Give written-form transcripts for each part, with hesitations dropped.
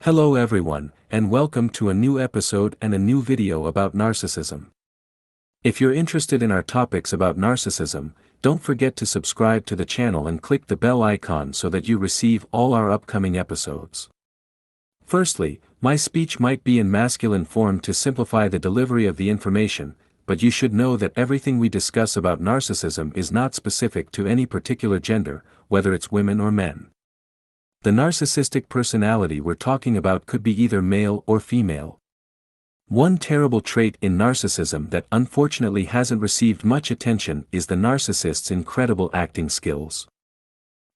Hello everyone, and welcome to a new episode and a new video about narcissism. If you're interested in our topics about narcissism, don't forget to subscribe to the channel and click the bell icon so that you receive all our upcoming episodes. Firstly, my speech might be in masculine form to simplify the delivery of the information, but you should know that everything we discuss about narcissism is not specific to any particular gender, whether it's women or men. The narcissistic personality we're talking about could be either male or female. One terrible trait in narcissism that unfortunately hasn't received much attention is the narcissist's incredible acting skills.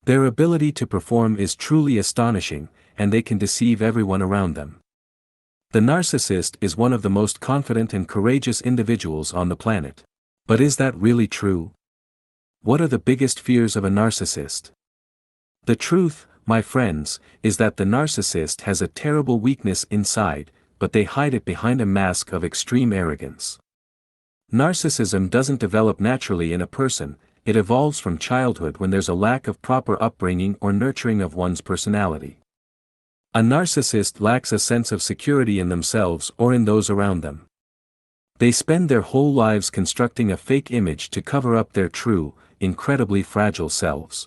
Their ability to perform is truly astonishing, and they can deceive everyone around them. The narcissist is one of the most confident and courageous individuals on the planet. But is that really true? What are the biggest fears of a narcissist? The truth, my friends, is that the narcissist has a terrible weakness inside, but they hide it behind a mask of extreme arrogance. Narcissism doesn't develop naturally in a person, it evolves from childhood when there's a lack of proper upbringing or nurturing of one's personality. A narcissist lacks a sense of security in themselves or in those around them. They spend their whole lives constructing a fake image to cover up their true, incredibly fragile selves.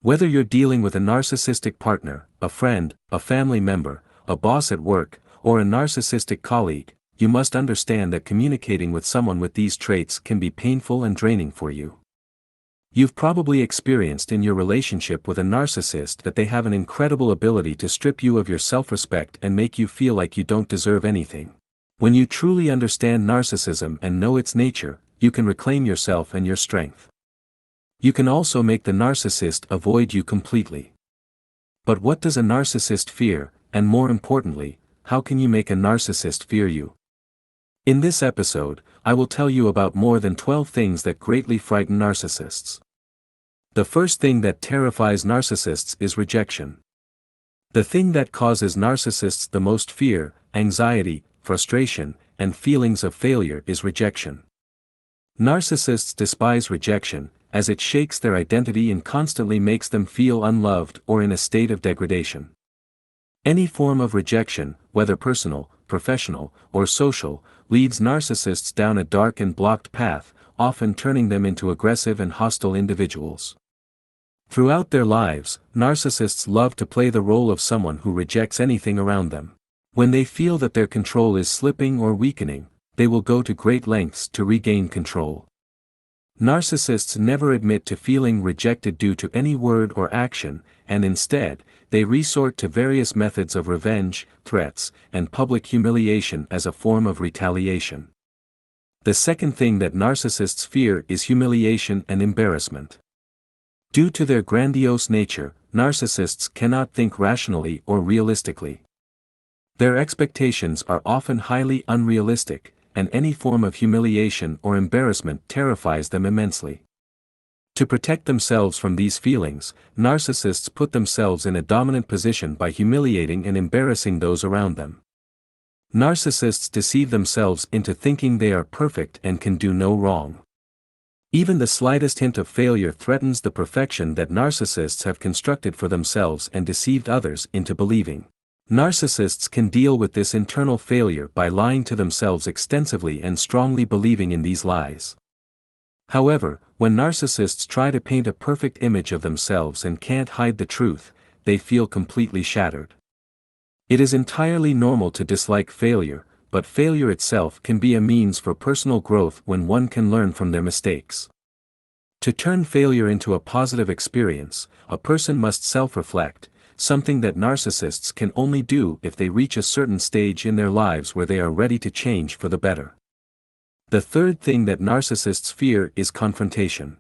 Whether you're dealing with a narcissistic partner, a friend, a family member, a boss at work, or a narcissistic colleague, you must understand that communicating with someone with these traits can be painful and draining for you. You've probably experienced in your relationship with a narcissist that they have an incredible ability to strip you of your self-respect and make you feel like you don't deserve anything. When you truly understand narcissism and know its nature, you can reclaim yourself and your strength. You can also make the narcissist avoid you completely. But what does a narcissist fear, and more importantly, how can you make a narcissist fear you? In this episode, I will tell you about more than 12 things that greatly frighten narcissists. The first thing that terrifies narcissists is rejection. The thing that causes narcissists the most fear, anxiety, frustration, and feelings of failure is rejection. Narcissists despise rejection, as it shakes their identity and constantly makes them feel unloved or in a state of degradation. Any form of rejection, whether personal, professional, or social, leads narcissists down a dark and blocked path, often turning them into aggressive and hostile individuals. Throughout their lives, narcissists love to play the role of someone who rejects anything around them. When they feel that their control is slipping or weakening, they will go to great lengths to regain control. Narcissists never admit to feeling rejected due to any word or action, and instead, they resort to various methods of revenge, threats, and public humiliation as a form of retaliation. The second thing that narcissists fear is humiliation and embarrassment. Due to their grandiose nature, narcissists cannot think rationally or realistically. Their expectations are often highly unrealistic, and any form of humiliation or embarrassment terrifies them immensely. To protect themselves from these feelings, narcissists put themselves in a dominant position by humiliating and embarrassing those around them. Narcissists deceive themselves into thinking they are perfect and can do no wrong. Even the slightest hint of failure threatens the perfection that narcissists have constructed for themselves and deceived others into believing. Narcissists can deal with this internal failure by lying to themselves extensively and strongly believing in these lies. However, when narcissists try to paint a perfect image of themselves and can't hide the truth, they feel completely shattered. It is entirely normal to dislike failure, but failure itself can be a means for personal growth when one can learn from their mistakes. To turn failure into a positive experience, a person must self-reflect, something that narcissists can only do if they reach a certain stage in their lives where they are ready to change for the better. The third thing that narcissists fear is confrontation.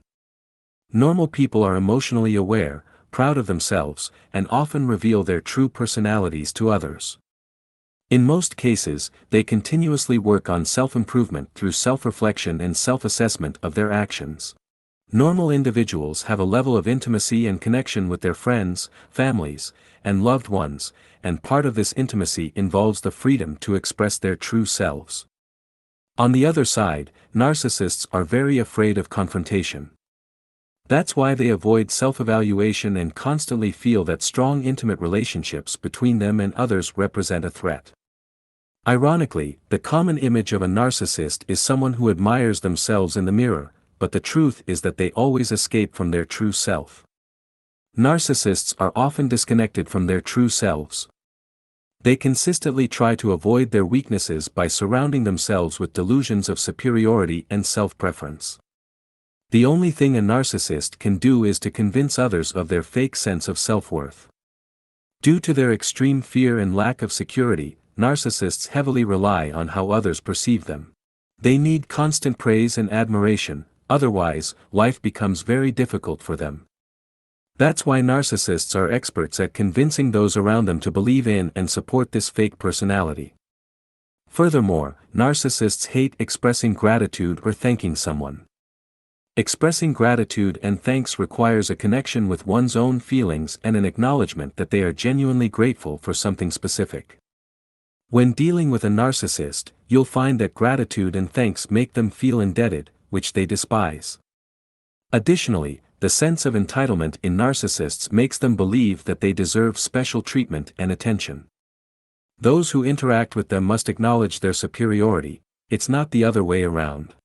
Normal people are emotionally aware, proud of themselves, and often reveal their true personalities to others. In most cases, they continuously work on self-improvement through self-reflection and self-assessment of their actions. Normal individuals have a level of intimacy and connection with their friends, families, and loved ones, and part of this intimacy involves the freedom to express their true selves. On the other side, narcissists are very afraid of confrontation. That's why they avoid self-evaluation and constantly feel that strong intimate relationships between them and others represent a threat. Ironically, the common image of a narcissist is someone who admires themselves in the mirror, but the truth is that they always escape from their true self. Narcissists are often disconnected from their true selves. They consistently try to avoid their weaknesses by surrounding themselves with delusions of superiority and self-preference. The only thing a narcissist can do is to convince others of their fake sense of self-worth. Due to their extreme fear and lack of security, narcissists heavily rely on how others perceive them. They need constant praise and admiration, otherwise, life becomes very difficult for them. That's why narcissists are experts at convincing those around them to believe in and support this fake personality. Furthermore, narcissists hate expressing gratitude or thanking someone. Expressing gratitude and thanks requires a connection with one's own feelings and an acknowledgement that they are genuinely grateful for something specific. When dealing with a narcissist, you'll find that gratitude and thanks make them feel indebted, which they despise. Additionally, the sense of entitlement in narcissists makes them believe that they deserve special treatment and attention. Those who interact with them must acknowledge their superiority, it's not the other way around.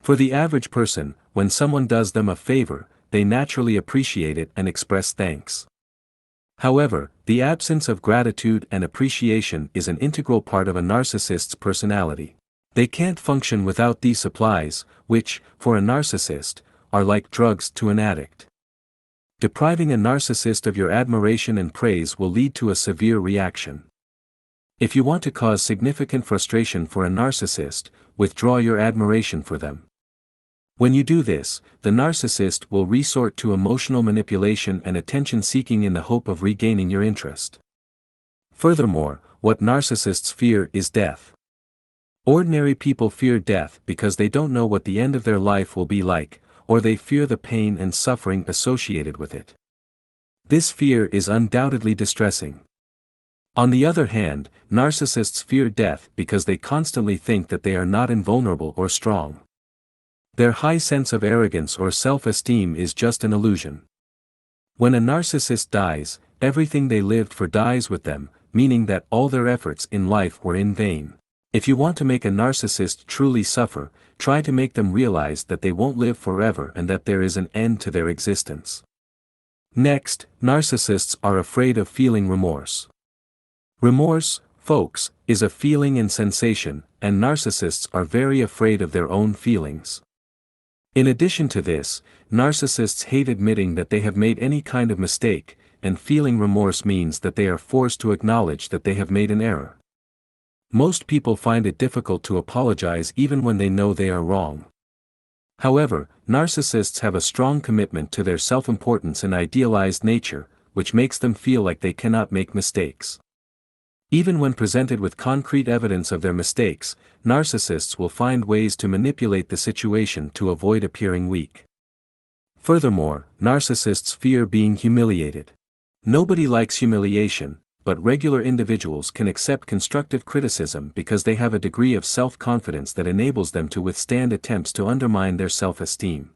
For the average person, when someone does them a favor, they naturally appreciate it and express thanks. However, the absence of gratitude and appreciation is an integral part of a narcissist's personality. They can't function without these supplies, which, for a narcissist, are like drugs to an addict. Depriving a narcissist of your admiration and praise will lead to a severe reaction. If you want to cause significant frustration for a narcissist, withdraw your admiration for them. When you do this, the narcissist will resort to emotional manipulation and attention-seeking in the hope of regaining your interest. Furthermore, what narcissists fear is death. Ordinary people fear death because they don't know what the end of their life will be like, or they fear the pain and suffering associated with it. This fear is undoubtedly distressing. On the other hand, narcissists fear death because they constantly think that they are not invulnerable or strong. Their high sense of arrogance or self-esteem is just an illusion. When a narcissist dies, everything they lived for dies with them, meaning that all their efforts in life were in vain. If you want to make a narcissist truly suffer, try to make them realize that they won't live forever and that there is an end to their existence. Next, narcissists are afraid of feeling remorse. Remorse, folks, is a feeling and sensation, and narcissists are very afraid of their own feelings. In addition to this, narcissists hate admitting that they have made any kind of mistake, and feeling remorse means that they are forced to acknowledge that they have made an error. Most people find it difficult to apologize even when they know they are wrong. However, narcissists have a strong commitment to their self-importance and idealized nature, which makes them feel like they cannot make mistakes. Even when presented with concrete evidence of their mistakes, narcissists will find ways to manipulate the situation to avoid appearing weak. Furthermore, narcissists fear being humiliated. Nobody likes humiliation, but regular individuals can accept constructive criticism because they have a degree of self-confidence that enables them to withstand attempts to undermine their self-esteem.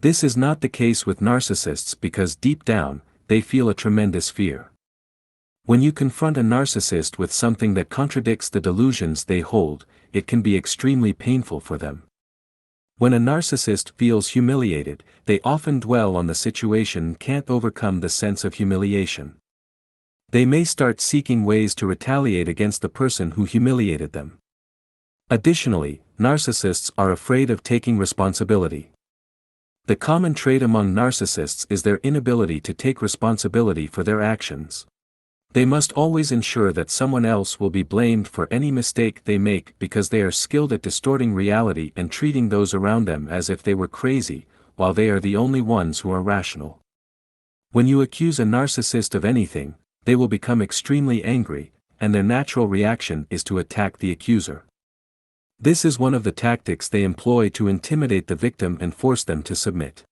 This is not the case with narcissists because deep down, they feel a tremendous fear. When you confront a narcissist with something that contradicts the delusions they hold, it can be extremely painful for them. When a narcissist feels humiliated, they often dwell on the situation and can't overcome the sense of humiliation. They may start seeking ways to retaliate against the person who humiliated them. Additionally, narcissists are afraid of taking responsibility. The common trait among narcissists is their inability to take responsibility for their actions. They must always ensure that someone else will be blamed for any mistake they make because they are skilled at distorting reality and treating those around them as if they were crazy, while they are the only ones who are rational. When you accuse a narcissist of anything, they will become extremely angry, and their natural reaction is to attack the accuser. This is one of the tactics they employ to intimidate the victim and force them to submit.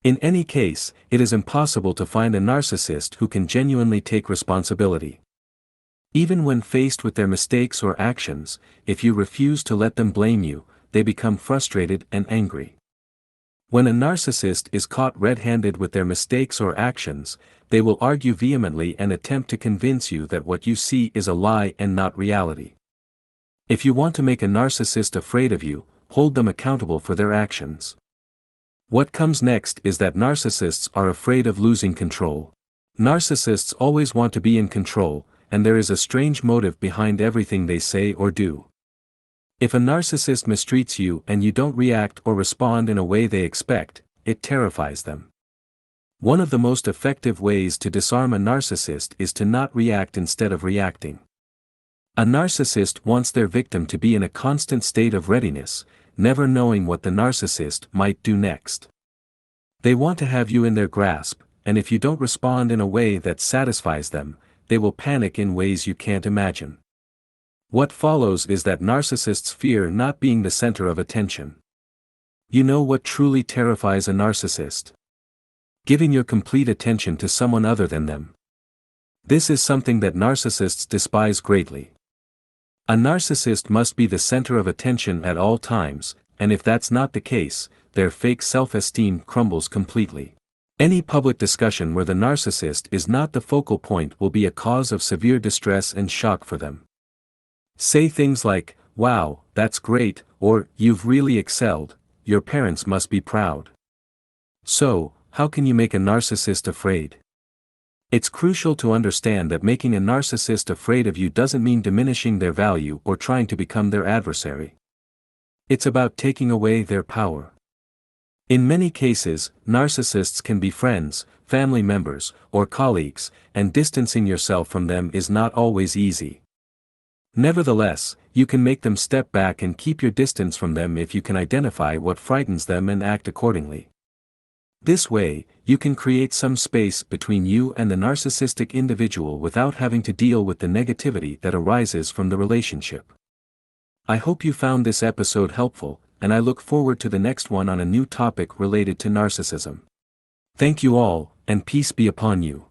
In any case, it is impossible to find a narcissist who can genuinely take responsibility. Even when faced with their mistakes or actions, if you refuse to let them blame you, they become frustrated and angry. When a narcissist is caught red-handed with their mistakes or actions, they will argue vehemently and attempt to convince you that what you see is a lie and not reality. If you want to make a narcissist afraid of you, hold them accountable for their actions. What comes next is that narcissists are afraid of losing control. Narcissists always want to be in control, and there is a strange motive behind everything they say or do. If a narcissist mistreats you and you don't react or respond in a way they expect, it terrifies them. One of the most effective ways to disarm a narcissist is to not react instead of reacting. A narcissist wants their victim to be in a constant state of readiness, never knowing what the narcissist might do next. They want to have you in their grasp, and if you don't respond in a way that satisfies them, they will panic in ways you can't imagine. What follows is that narcissists fear not being the center of attention. You know what truly terrifies a narcissist? Giving your complete attention to someone other than them. This is something that narcissists despise greatly. A narcissist must be the center of attention at all times, and if that's not the case, their fake self-esteem crumbles completely. Any public discussion where the narcissist is not the focal point will be a cause of severe distress and shock for them. Say things like, "Wow, that's great," or "You've really excelled, your parents must be proud." So, how can you make a narcissist afraid? It's crucial to understand that making a narcissist afraid of you doesn't mean diminishing their value or trying to become their adversary. It's about taking away their power. In many cases, narcissists can be friends, family members, or colleagues, and distancing yourself from them is not always easy. Nevertheless, you can make them step back and keep your distance from them if you can identify what frightens them and act accordingly. This way, you can create some space between you and the narcissistic individual without having to deal with the negativity that arises from the relationship. I hope you found this episode helpful, and I look forward to the next one on a new topic related to narcissism. Thank you all, and peace be upon you.